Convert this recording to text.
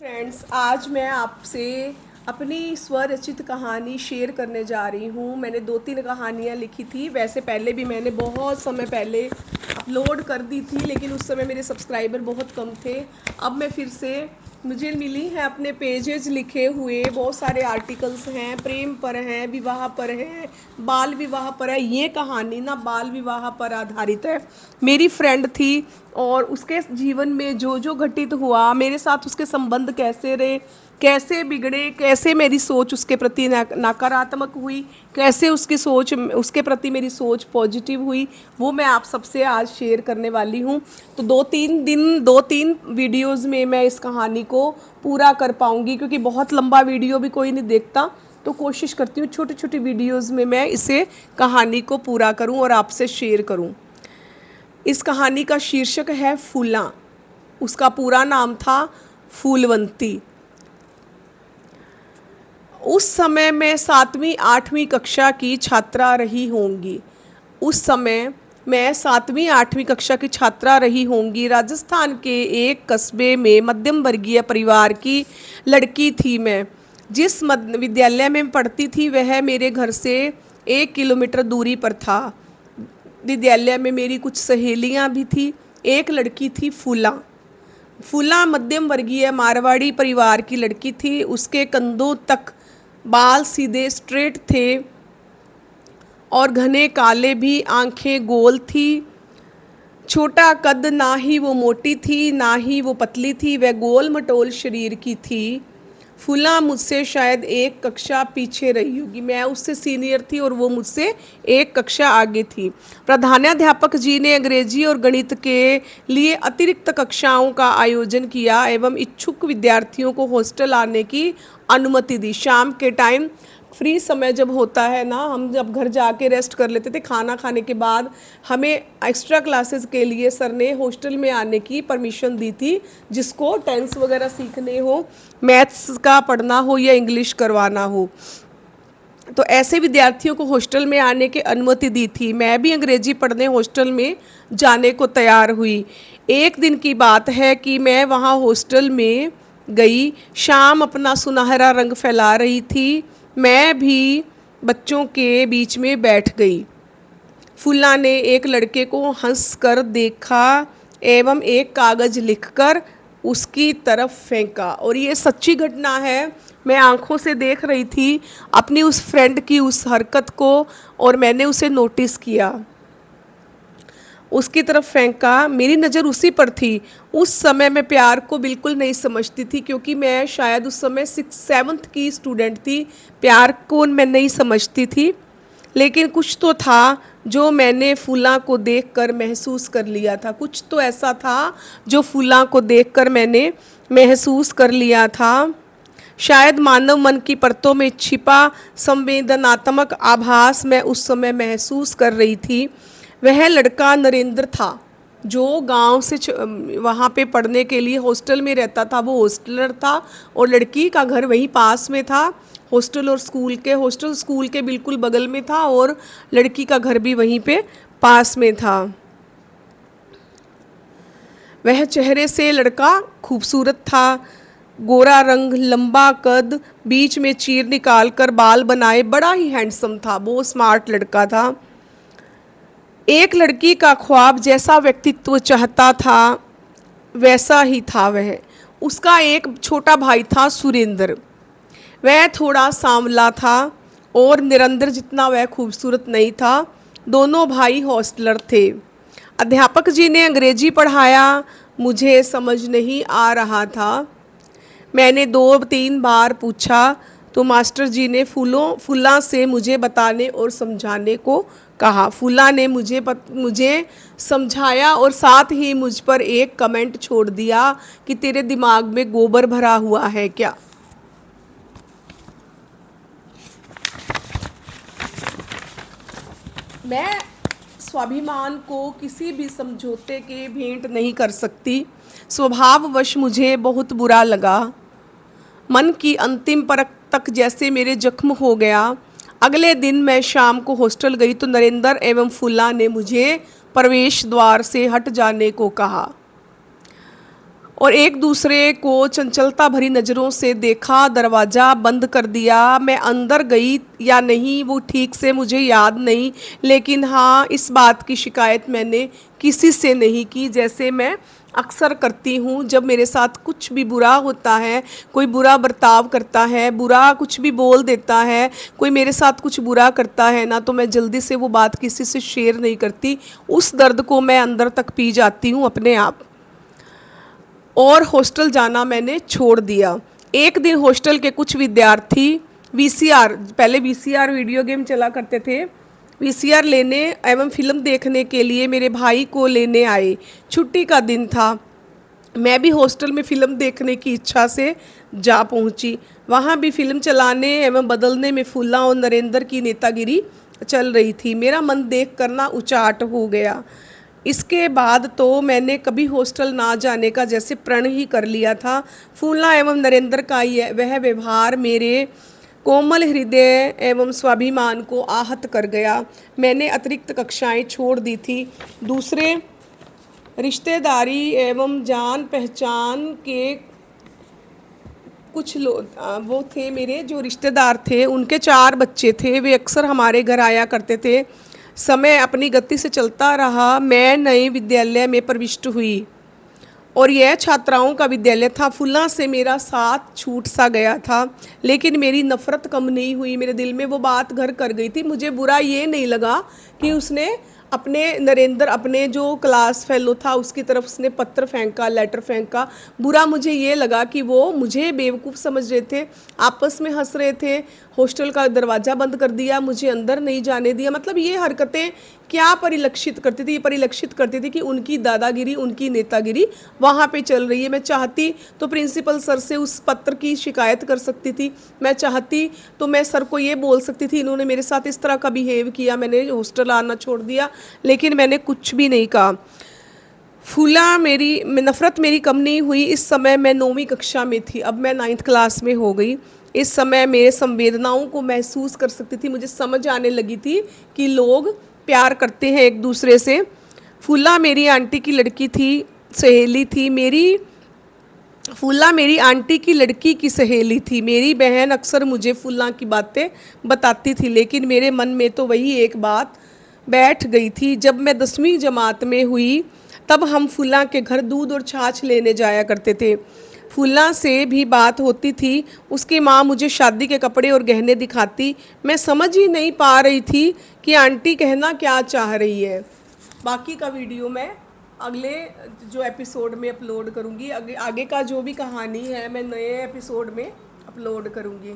Friends, आज मैं आपसे अपनी स्वरचित कहानी शेयर करने जा रही हूँ। मैंने 2-3 कहानियाँ लिखी थी। वैसे पहले भी मैंने बहुत समय पहले अपलोड कर दी थी, लेकिन उस समय मेरे सब्सक्राइबर बहुत कम थे। अब मैं फिर से मुझे मिली हैं अपने पेजेस लिखे हुए, बहुत सारे आर्टिकल्स हैं, प्रेम पर हैं, विवाह पर हैं, बाल विवाह पर है। ये कहानी ना बाल विवाह पर आधारित है। मेरी फ्रेंड थी और उसके जीवन में जो जो घटित हुआ, मेरे साथ उसके संबंध कैसे रहे, कैसे बिगड़े, कैसे मेरी सोच उसके प्रति नकारात्मक हुई, कैसे उसकी सोच उसके प्रति मेरी सोच पॉजिटिव हुई, वो मैं आप सबसे आज शेयर करने वाली हूँ। तो 2-3 वीडियोज़ में मैं इस कहानी को पूरा कर पाऊँगी, क्योंकि बहुत लंबा वीडियो भी कोई नहीं देखता। तो कोशिश करती हूँ छोटी छोटी वीडियोज़ में मैं इसे कहानी को पूरा करूँ और आपसे शेयर करूँ। इस कहानी का शीर्षक है फूला। उसका पूरा नाम था फूलवंती। उस समय मैं 7वीं-8वीं कक्षा की छात्रा रही होंगी। उस समय मैं 7वीं-8वीं कक्षा की छात्रा रही होंगी। राजस्थान के एक कस्बे में मध्यम वर्गीय परिवार की लड़की थी मैं। जिस विद्यालय में पढ़ती थी वह मेरे घर से 1 किलोमीटर दूरी पर था। विद्यालय में मेरी कुछ सहेलियां भी थी। एक लड़की थी फूला। फूला मध्यम वर्गीय मारवाड़ी परिवार की लड़की थी। उसके कंधों तक बाल सीधे स्ट्रेट थे और घने काले भी। आंखें गोल थी। छोटा कद, ना ही वो मोटी थी ना ही वो पतली थी, वह गोल मटोल शरीर की थी। फूला मुझसे शायद एक कक्षा पीछे रही होगी। मैं उससे सीनियर थी और वो मुझसे एक कक्षा आगे थी। प्रधानाध्यापक जी ने अंग्रेजी और गणित के लिए अतिरिक्त कक्षाओं का आयोजन किया एवं इच्छुक विद्यार्थियों को हॉस्टल आने की अनुमति दी। शाम के टाइम फ्री समय जब होता है ना, हम जब घर जाके रेस्ट कर लेते थे खाना खाने के बाद, हमें एक्स्ट्रा क्लासेस के लिए सर ने हॉस्टल में आने की परमिशन दी थी। जिसको टेंस वगैरह सीखने हो, मैथ्स का पढ़ना हो या इंग्लिश करवाना हो, तो ऐसे विद्यार्थियों को हॉस्टल में आने की अनुमति दी थी। मैं भी अंग्रेजी पढ़ने हॉस्टल में जाने को तैयार हुई। एक दिन की बात है कि मैं वहाँ हॉस्टल में गई। शाम अपना सुनहरा रंग फैला रही थी। मैं भी बच्चों के बीच में बैठ गई। फूला ने एक लड़के को हंस कर देखा एवं एक कागज लिखकर उसकी तरफ फेंका। और ये सच्ची घटना है। मैं आंखों से देख रही थी अपनी उस फ्रेंड की उस हरकत को, और मैंने उसे नोटिस किया। उसकी तरफ फेंका। मेरी नज़र उसी पर थी। उस समय मैं प्यार को बिल्कुल नहीं समझती थी, क्योंकि मैं शायद उस समय 6th-7th की स्टूडेंट थी। प्यार को मैं नहीं समझती थी, लेकिन कुछ तो था जो मैंने फूला को देखकर महसूस कर लिया था। कुछ तो ऐसा था जो फूला को देखकर मैंने महसूस कर लिया था। शायद मानव मन की परतों में छिपा संवेदनात्मक आभास मैं उस समय महसूस कर रही थी। वह लड़का नरेंद्र था, जो गांव से वहाँ पे पढ़ने के लिए हॉस्टल में रहता था। वो हॉस्टलर था और लड़की का घर वहीं पास में था। हॉस्टल स्कूल के बिल्कुल बगल में था और लड़की का घर भी वहीं पे पास में था। वह चेहरे से लड़का खूबसूरत था। गोरा रंग, लंबा कद, बीच में चीर निकाल कर बाल बनाए, बड़ा ही हैंडसम था। बहुत स्मार्ट लड़का था। एक लड़की का ख्वाब जैसा व्यक्तित्व चाहता था वैसा ही था वह। उसका एक छोटा भाई था सुरेंद्र। वह थोड़ा सांवला था और निरंतर जितना वह खूबसूरत नहीं था। दोनों भाई हॉस्टलर थे। अध्यापक जी ने अंग्रेजी पढ़ाया। मुझे समझ नहीं आ रहा था। मैंने 2-3 बार पूछा तो मास्टर जी ने फूला से मुझे बताने और समझाने को कहा। फूला ने मुझे समझाया और साथ ही मुझ पर एक कमेंट छोड़ दिया कि तेरे दिमाग में गोबर भरा हुआ है क्या। मैं स्वाभिमान को किसी भी समझौते के भेंट नहीं कर सकती। स्वभाववश मुझे बहुत बुरा लगा। मन की अंतिम परत तक जैसे मेरे जख्म हो गया। अगले दिन मैं शाम को हॉस्टल गई तो नरेंद्र एवं फूला ने मुझे प्रवेश द्वार से हट जाने को कहा और एक दूसरे को चंचलता भरी नज़रों से देखा। दरवाज़ा बंद कर दिया। मैं अंदर गई या नहीं वो ठीक से मुझे याद नहीं, लेकिन हाँ, इस बात की शिकायत मैंने किसी से नहीं की, जैसे मैं अक्सर करती हूँ जब मेरे साथ कुछ भी बुरा होता है, कोई बुरा बर्ताव करता है, बुरा कुछ भी बोल देता है, कोई मेरे साथ कुछ बुरा करता है ना, तो मैं जल्दी से वो बात किसी से शेयर नहीं करती। उस दर्द को मैं अंदर तक पी जाती हूँ अपने आप, और हॉस्टल जाना मैंने छोड़ दिया। एक दिन हॉस्टल के कुछ विद्यार्थी वीसीआर, पहले वीसीआर वीडियो गेम चला करते थे, वीसीआर लेने एवं फिल्म देखने के लिए मेरे भाई को लेने आए। छुट्टी का दिन था। मैं भी हॉस्टल में फ़िल्म देखने की इच्छा से जा पहुंची। वहां भी फिल्म चलाने एवं बदलने में फूला और नरेंद्र की नेतागिरी चल रही थी। मेरा मन देख कर ना उचाट हो गया। इसके बाद तो मैंने कभी हॉस्टल ना जाने का जैसे प्रण ही कर लिया था। फूला एवं नरेंद्र का वह व्यवहार मेरे कोमल हृदय एवं स्वाभिमान को आहत कर गया। मैंने अतिरिक्त कक्षाएं छोड़ दी थी। दूसरे रिश्तेदारी एवं जान पहचान के कुछ लोग वो थे, मेरे जो रिश्तेदार थे उनके 4 बच्चे थे। वे अक्सर हमारे घर आया करते थे। समय अपनी गति से चलता रहा। मैं नए विद्यालय में प्रविष्ट हुई और यह छात्राओं का विद्यालय था। फुल्ला से मेरा साथ छूट सा गया था, लेकिन मेरी नफ़रत कम नहीं हुई। मेरे दिल में वो बात घर कर गई थी। मुझे बुरा ये नहीं लगा कि उसने अपने नरेंद्र, अपने जो क्लास फेलो था उसकी तरफ उसने पत्र फेंका, लेटर फेंका। बुरा मुझे ये लगा कि वो मुझे बेवकूफ़ समझ रहे थे, आपस में हंस रहे थे। हॉस्टल का दरवाज़ा बंद कर दिया, मुझे अंदर नहीं जाने दिया। मतलब ये हरकतें क्या परिलक्षित करती थी? ये परिलक्षित करती थी कि उनकी दादागिरी, उनकी नेतागिरी वहाँ पे चल रही है। मैं चाहती तो प्रिंसिपल सर से उस पत्र की शिकायत कर सकती थी। मैं चाहती तो मैं सर को ये बोल सकती थी इन्होंने मेरे साथ इस तरह का बिहेव किया, मैंने हॉस्टल आना छोड़ दिया, लेकिन मैंने कुछ भी नहीं कहा। फूला मेरी नफ़रत मेरी कम नहीं हुई। इस समय मैं 9वीं कक्षा में थी, अब मैं 9th क्लास में हो गई। इस समय मेरे संवेदनाओं को महसूस कर सकती थी। मुझे समझ आने लगी थी कि लोग प्यार करते हैं एक दूसरे से। फूला मेरी आंटी की लड़की थी, सहेली थी। फूला मेरी आंटी की लड़की की सहेली थी। मेरी बहन अक्सर मुझे फूला की बातें बताती थी, लेकिन मेरे मन में तो वही एक बात बैठ गई थी। जब मैं 10वीं जमात में हुई तब हम फूला के घर दूध और छाछ लेने जाया करते थे। फूला से भी बात होती थी। उसकी माँ मुझे शादी के कपड़े और गहने दिखाती। मैं समझ ही नहीं पा रही थी कि आंटी कहना क्या चाह रही है। बाकी का वीडियो मैं अगले जो एपिसोड में अपलोड करूँगी। आगे का जो भी कहानी है मैं नए एपिसोड में अपलोड करूँगी।